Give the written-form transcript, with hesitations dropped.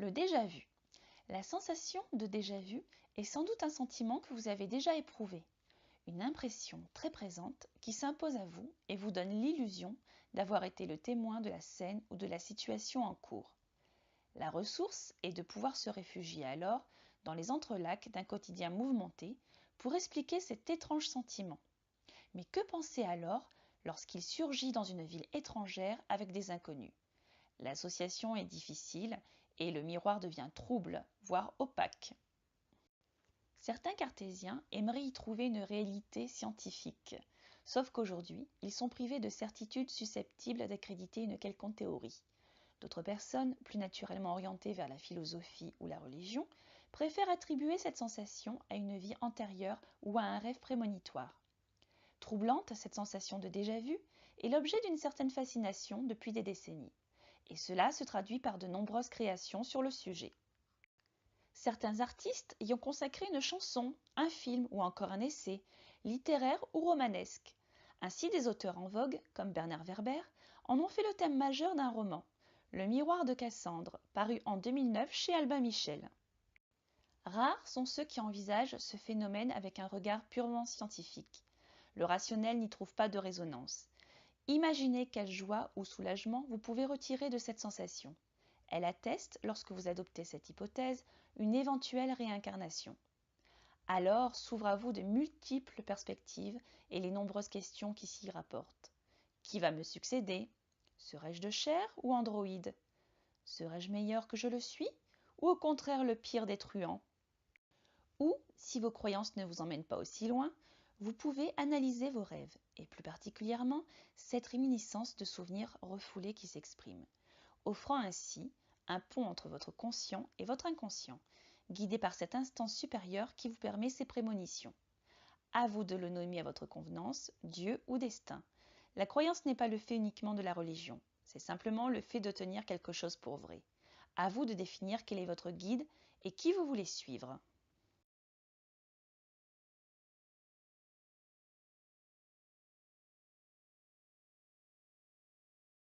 Le déjà-vu. La sensation de déjà-vu est sans doute un sentiment que vous avez déjà éprouvé, une impression très présente qui s'impose à vous et vous donne l'illusion d'avoir été le témoin de la scène ou de la situation en cours. La ressource est de pouvoir se réfugier alors dans les entrelacs d'un quotidien mouvementé pour expliquer cet étrange sentiment. Mais que penser alors lorsqu'il surgit dans une ville étrangère avec des inconnus? L'association est difficile et le miroir devient trouble, voire opaque. Certains cartésiens aimeraient y trouver une réalité scientifique, sauf qu'aujourd'hui, ils sont privés de certitudes susceptibles d'accréditer une quelconque théorie. D'autres personnes, plus naturellement orientées vers la philosophie ou la religion, préfèrent attribuer cette sensation à une vie antérieure ou à un rêve prémonitoire. Troublante, cette sensation de déjà-vu est l'objet d'une certaine fascination depuis des décennies, et cela se traduit par de nombreuses créations sur le sujet. Certains artistes y ont consacré une chanson, un film ou encore un essai, littéraire ou romanesque. Ainsi, des auteurs en vogue, comme Bernard Werber, en ont fait le thème majeur d'un roman, Le miroir de Cassandre, paru en 2009 chez Albin Michel. Rares sont ceux qui envisagent ce phénomène avec un regard purement scientifique. Le rationnel n'y trouve pas de résonance. Imaginez quelle joie ou soulagement vous pouvez retirer de cette sensation. Elle atteste, lorsque vous adoptez cette hypothèse, une éventuelle réincarnation. Alors s'ouvrent à vous de multiples perspectives et les nombreuses questions qui s'y rapportent. Qui va me succéder? Serai-je de chair ou androïde? Serai-je meilleur que je le suis? Ou au contraire le pire des truands? Ou, si vos croyances ne vous emmènent pas aussi loin, vous pouvez analyser vos rêves, et plus particulièrement cette réminiscence de souvenirs refoulés qui s'expriment, offrant ainsi un pont entre votre conscient et votre inconscient, guidé par cette instance supérieure qui vous permet ces prémonitions. À vous de le nommer à votre convenance, Dieu ou destin. La croyance n'est pas le fait uniquement de la religion, c'est simplement le fait de tenir quelque chose pour vrai. À vous de définir quel est votre guide et qui vous voulez suivre.